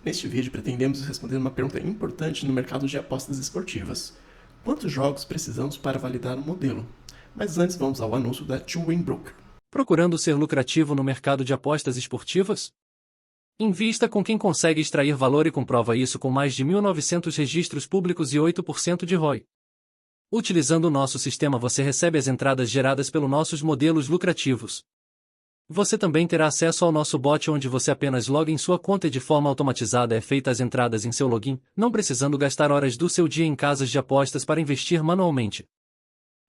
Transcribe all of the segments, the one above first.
Neste vídeo pretendemos responder uma pergunta importante no mercado de apostas esportivas. Quantos jogos precisamos para validar um modelo? Mas antes vamos ao anúncio da Two Win Broker. Procurando ser lucrativo no mercado de apostas esportivas? Invista com quem consegue extrair valor e comprova isso com mais de 1.900 registros públicos e 8% de ROI. Utilizando o nosso sistema você recebe as entradas geradas pelos nossos modelos lucrativos. Você também terá acesso ao nosso bot onde você apenas loga em sua conta e de forma automatizada é feita as entradas em seu login, não precisando gastar horas do seu dia em casas de apostas para investir manualmente.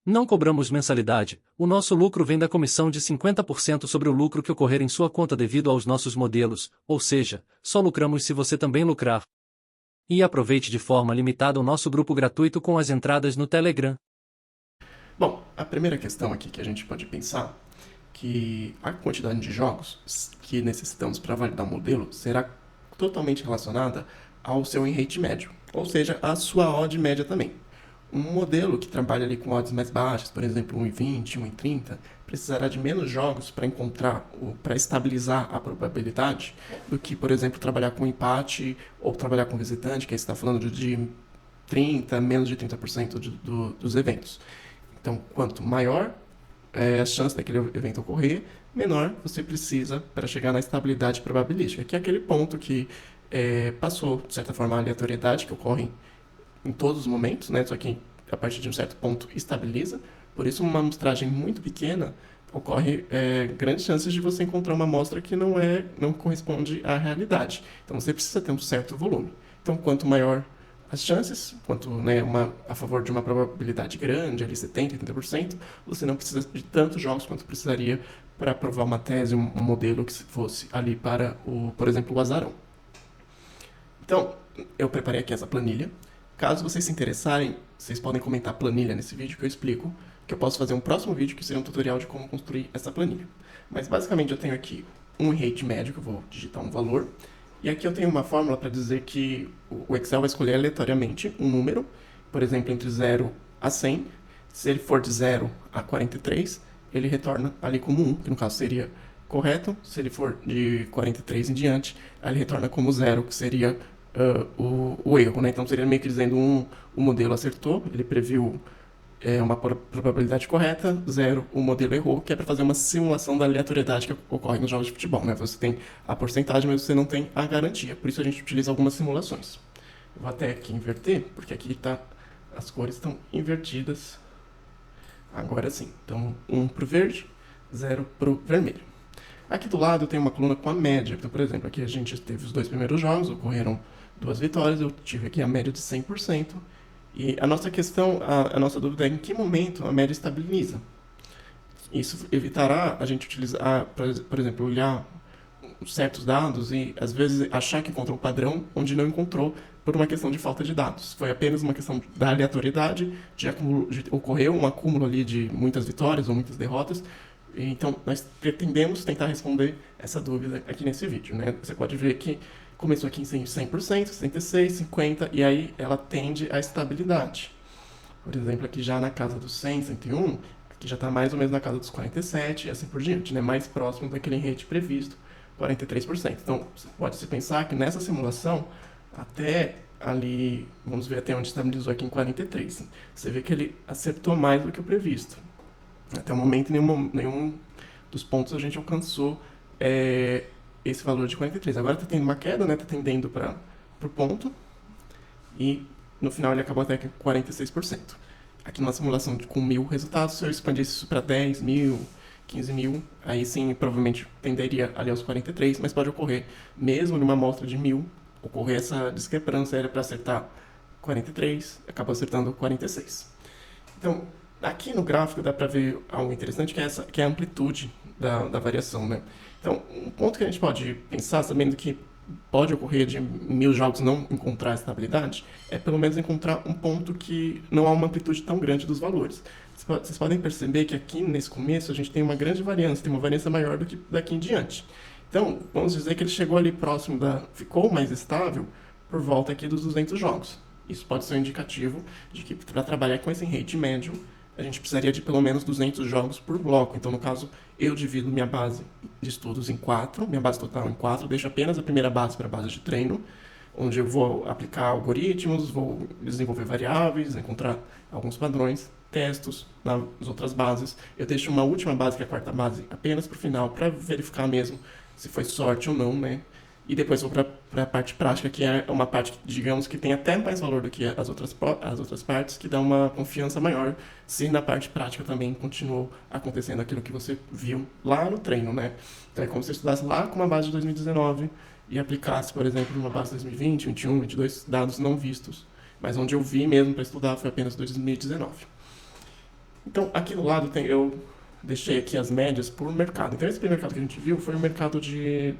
Não cobramos mensalidade, o nosso lucro vem da comissão de 50% sobre o lucro que ocorrer em sua conta devido aos nossos modelos, ou seja, só lucramos se você também lucrar. E aproveite de forma limitada o nosso grupo gratuito com as entradas no Telegram. Bom, a primeira questão aqui que a gente pode pensar que a quantidade de jogos que necessitamos para validar o modelo será totalmente relacionada ao seu win rate médio, ou seja, a sua odd média também. Um modelo que trabalha ali com odds mais baixas, por exemplo, 1,20, 1,30, precisará de menos jogos para estabilizar a probabilidade do que, por exemplo, trabalhar com empate ou trabalhar com visitante, que aí você está falando de 30, menos de 30% dos eventos. Então, quanto maior a chance daquele evento ocorrer, menor você precisa para chegar na estabilidade probabilística, que é aquele ponto que passou, de certa forma, a aleatoriedade que ocorre em todos os momentos, né? Só que a partir de um certo ponto estabiliza. Por isso, uma amostragem muito pequena ocorre grandes chances de você encontrar uma amostra que não corresponde à realidade. Então, você precisa ter um certo volume. Então, quanto maior as chances, quanto a favor de uma probabilidade grande, ali 70%, 80%, você não precisa de tantos jogos quanto precisaria para provar uma tese, um modelo que fosse ali para, por exemplo, o azarão. Então, eu preparei aqui essa planilha. Caso vocês se interessarem, vocês podem comentar a planilha nesse vídeo que eu explico, que eu posso fazer um próximo vídeo que seria um tutorial de como construir essa planilha. Mas basicamente eu tenho aqui um rate médio, que eu vou digitar um valor, e aqui eu tenho uma fórmula para dizer que o Excel vai escolher aleatoriamente um número, por exemplo, entre 0 a 100. Se ele for de 0 a 43, ele retorna ali como 1, que no caso seria correto. Se ele for de 43 em diante, ele retorna como 0, que seria o erro, né? Então seria meio que dizendo o modelo acertou, ele previu uma probabilidade correta, 0, o modelo errou, que é para fazer uma simulação da aleatoriedade que ocorre nos jogos de futebol, né? Você tem a porcentagem, mas você não tem a garantia. Por isso a gente utiliza algumas simulações. Eu vou até aqui inverter, porque aqui as cores estão invertidas. Agora sim. Então, 1 para o verde, 0 para o vermelho. Aqui do lado tem uma coluna com a média. Então, por exemplo, aqui a gente teve os 2 primeiros jogos, ocorreram 2 vitórias, eu tive aqui a média de 100%. E a nossa questão, a nossa dúvida é em que momento a média estabiliza. Isso evitará a gente utilizar, por exemplo, olhar certos dados e às vezes achar que encontrou um padrão onde não encontrou por uma questão de falta de dados. Foi apenas uma questão da aleatoriedade, de ocorreu um acúmulo ali de muitas vitórias ou muitas derrotas. Então, nós pretendemos tentar responder essa dúvida aqui nesse vídeo, né? Você pode ver que começou aqui em 100%, 66%, 50%, e aí ela tende à estabilidade. Por exemplo, aqui já na casa dos 100, 101, aqui já está mais ou menos na casa dos 47% e assim por diante, né? Mais próximo daquele rate previsto, 43%. Então, pode-se pensar que nessa simulação, até ali, vamos ver até onde estabilizou aqui em 43%. Você vê que ele acertou mais do que o previsto. Até o momento, nenhum dos pontos a gente alcançou esse valor de 43. Agora está tendo uma queda, né? Está tendendo para o ponto. E no final ele acabou até com 46%. Aqui numa simulação com 1.000 resultados, se eu expandisse isso para 10 mil, 15 mil, aí sim provavelmente tenderia ali aos 43, mas pode ocorrer, mesmo numa amostra de 1.000, ocorrer essa discrepância, era para acertar 43, acabou acertando 46. Então, aqui no gráfico dá para ver algo interessante, que é a amplitude da variação, né? Então, um ponto que a gente pode pensar, sabendo que pode ocorrer de 1.000 jogos não encontrar estabilidade, é pelo menos encontrar um ponto que não há uma amplitude tão grande dos valores. Vocês podem perceber que aqui nesse começo a gente tem uma grande variância, tem uma variância maior do que daqui em diante. Então, vamos dizer que ele chegou ali próximo ficou mais estável por volta aqui dos 200 jogos. Isso pode ser um indicativo de que para trabalhar com esse rate médio, a gente precisaria de pelo menos 200 jogos por bloco. Então, no caso, eu divido minha base de estudos em 4, minha base total em 4, deixo apenas a primeira base para a base de treino, onde eu vou aplicar algoritmos, vou desenvolver variáveis, encontrar alguns padrões, testos nas outras bases. Eu deixo uma última base, que é a quarta base, apenas para o final, para verificar mesmo se foi sorte ou não, né? E depois vou para a parte prática, que é uma parte, digamos, que tem até mais valor do que as outras partes, que dá uma confiança maior se na parte prática também continuou acontecendo aquilo que você viu lá no treino, né? Então é como se você estudasse lá com uma base de 2019 e aplicasse, por exemplo, uma base de 2020, 21, 22, dados não vistos. Mas onde eu vi mesmo para estudar foi apenas 2019. Então, aqui do lado eu deixei aqui as médias por mercado. Então, esse primeiro mercado que a gente viu foi o mercado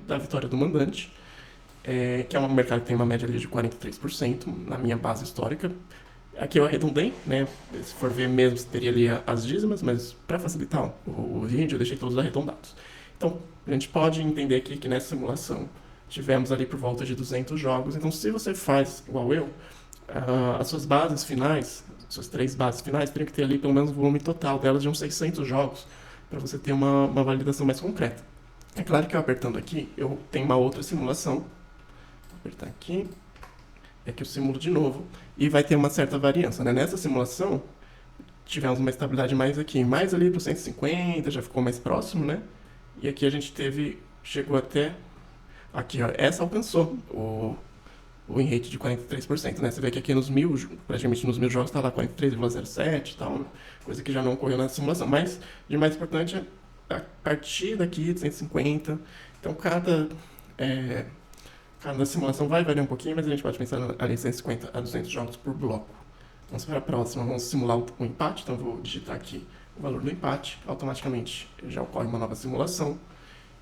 da vitória do mandante, que é um mercado que tem uma média ali de 43% na minha base histórica. Aqui eu arredondei, né? Se for ver mesmo, teria ali as dízimas, mas para facilitar o vídeo, eu deixei todos arredondados. Então, a gente pode entender aqui que nessa simulação tivemos ali por volta de 200 jogos. Então, se você faz igual eu, as suas bases finais, suas 3 bases finais, teriam que ter ali pelo menos o volume total delas de uns 600 jogos, para você ter uma validação mais concreta. É claro que eu apertando aqui, eu tenho uma outra simulação. Vou apertar aqui, que eu simulo de novo, e vai ter uma certa variância, né? Nessa simulação, tivemos uma estabilidade mais aqui, mais ali para os 150, já ficou mais próximo, né? E aqui a gente chegou até, aqui ó, essa alcançou o win rate de 43%, né? Você vê que aqui praticamente nos 1000 jogos está lá 43,07 e tal, coisa que já não ocorreu na simulação. Mas, de mais importante, é a partir daqui de 150. Então, cada simulação vai variar um pouquinho, mas a gente pode pensar ali 150 a 200 jogos por bloco. Vamos para a próxima, vamos simular o empate. Então, eu vou digitar aqui o valor do empate. Automaticamente já ocorre uma nova simulação.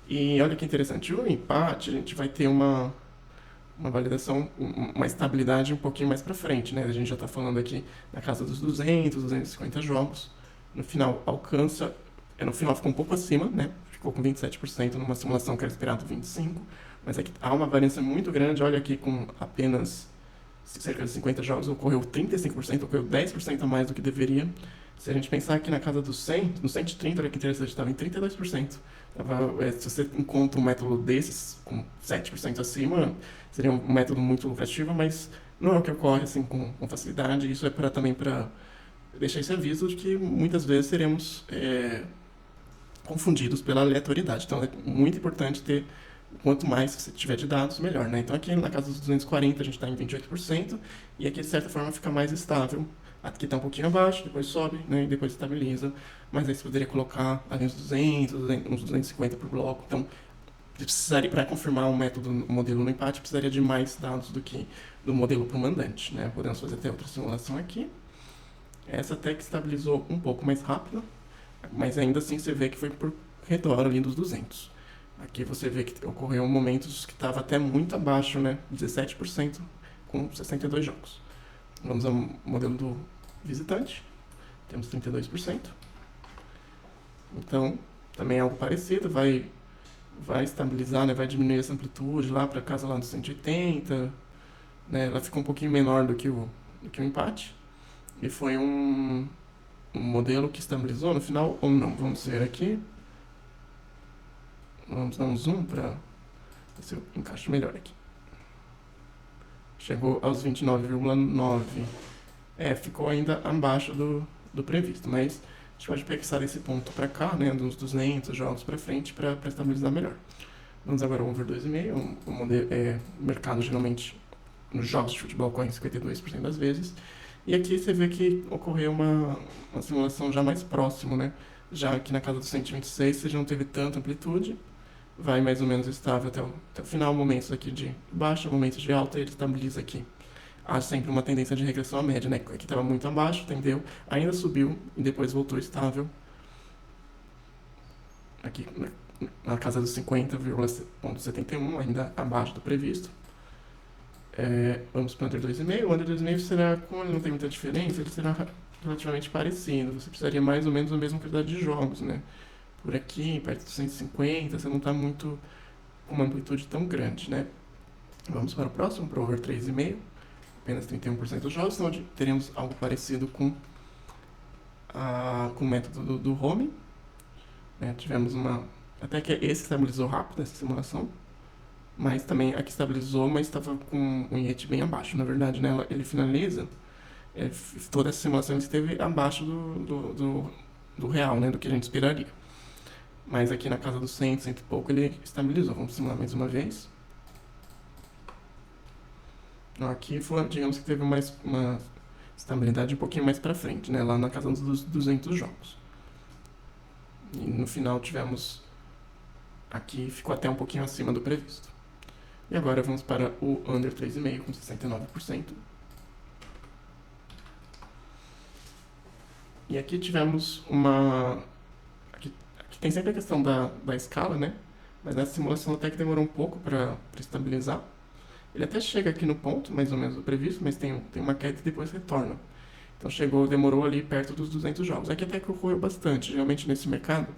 E olha que interessante, o empate a gente vai ter uma validação, uma estabilidade um pouquinho mais para frente, né? A gente já está falando aqui na casa dos 200, 250 jogos. No final no final ficou um pouco acima, né? Ficou com 27% numa simulação que era esperado 25%, mas aqui há uma variância muito grande. Olha aqui, com apenas cerca de 50 jogos ocorreu 35%, ocorreu 10% a mais do que deveria. Se a gente pensar aqui na casa dos 100, no 130, olha que interessante, estava em 32%. Se você encontra um método desses com 7% acima, seria um método muito lucrativo, mas não é o que ocorre assim com facilidade. Isso é também para deixar esse aviso de que muitas vezes seremos confundidos pela aleatoriedade. Então é muito importante ter, quanto mais você tiver de dados, melhor, né? Então aqui na casa dos 240 a gente está em 28%, e aqui de certa forma fica mais estável. Aqui está um pouquinho abaixo, depois sobe, né, e depois estabiliza, mas aí você poderia colocar ali uns 200, uns 250 por bloco. Então, para confirmar o modelo no empate, precisaria de mais dados do que do modelo para o mandante, né? Podemos fazer até outra simulação aqui. Essa até que estabilizou um pouco mais rápido, mas ainda assim você vê que foi por redor ali dos 200. Aqui você vê que ocorreu momentos que estava até muito abaixo, né? 17% com 62 jogos. Vamos ao modelo do visitante. Temos 32%. Então, também é algo parecido. Vai estabilizar, né? Vai diminuir essa amplitude lá para casa lá dos 180. Né? Ela ficou um pouquinho menor do que o empate. E foi um modelo que estabilizou no final ou não. Vamos ver aqui. Vamos dar um zoom para ver se eu encaixo melhor aqui. Chegou aos 29,9. Ficou ainda abaixo do previsto, mas a gente pode pensar esse ponto para cá, né, dos 200 jogos para frente, para estabilizar melhor. Vamos agora ao over 2,5. O mercado geralmente nos jogos de futebol corre 52% das vezes. E aqui você vê que ocorreu uma simulação já mais próximo, né? Já aqui na casa dos 126 você já não teve tanta amplitude. Vai mais ou menos estável até o final, momentos aqui de baixa, momentos de alta, e ele estabiliza aqui. Há sempre uma tendência de regressão à média, né? Aqui estava muito abaixo, entendeu? Ainda subiu e depois voltou estável. Aqui na casa dos 50,71, ainda abaixo do previsto. Vamos para o Under 2,5. O Under 2,5 será, como ele não tem muita diferença, ele será relativamente parecido. Você precisaria mais ou menos da mesma quantidade de jogos, né? Por aqui, perto dos 150, você não está muito com uma amplitude tão grande, né? Vamos para o próximo, para o over 3,5. Apenas 31% dos jogos, onde teremos algo parecido com com o método do Home, né? Tivemos até que esse estabilizou rápido essa simulação, mas também aqui estabilizou, mas estava com um rate bem abaixo. Na verdade, né, ele finaliza, toda essa simulação esteve abaixo do real, né, do que a gente esperaria. Mas aqui na casa dos 100, 100 e pouco, ele estabilizou. Vamos simular mais uma vez. Aqui, digamos que teve uma estabilidade um pouquinho mais para frente, né, lá na casa dos 200 jogos. E no final tivemos... Aqui ficou até um pouquinho acima do previsto. E agora vamos para o under 3,5 com 69%. E aqui tivemos Aqui tem sempre a questão da escala, né? Mas nessa simulação até que demorou um pouco para estabilizar. Ele até chega aqui no ponto, mais ou menos, do previsto, mas tem uma queda e depois retorna. Então demorou ali perto dos 200 jogos. Aqui até que ocorreu bastante. Geralmente nesse mercado,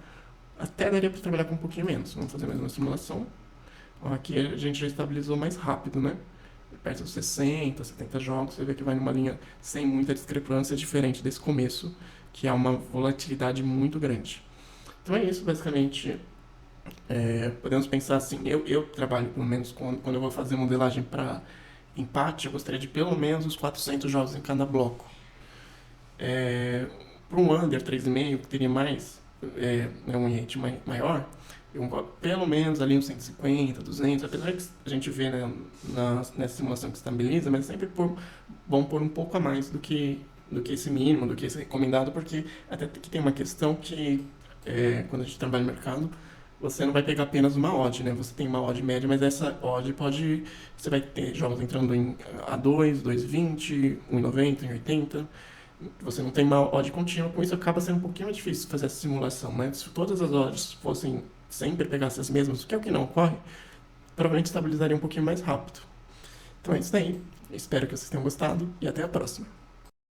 até daria para trabalhar com um pouquinho menos. Vamos fazer mais uma simulação. Aqui a gente já estabilizou mais rápido, né? Perto dos 60, 70 jogos, você vê que vai numa linha sem muita discrepância, diferente desse começo, que há uma volatilidade muito grande. Então é isso, basicamente. Podemos pensar assim, eu trabalho pelo menos quando eu vou fazer modelagem para empate, eu gostaria de pelo menos os 400 jogos em cada bloco. Para um under 3,5, que teria mais, um rate maior, pelo menos ali uns 150, 200, apesar que a gente vê, né, nessa simulação que estabiliza, mas sempre bom pôr um pouco a mais do que esse mínimo, do que esse recomendado, porque até que tem uma questão que, quando a gente trabalha no mercado, você não vai pegar apenas uma odd, né? Você tem uma odd média, mas essa odd você vai ter jogos entrando em A2, 2,20, 1,90, 1,80. Você não tem uma odd contínua, com isso acaba sendo um pouquinho mais difícil fazer essa simulação, né? Se todas as odds fossem sempre pegassem as mesmas, que é o que não ocorre, provavelmente estabilizaria um pouquinho mais rápido. Então é isso aí. Espero que vocês tenham gostado e até a próxima.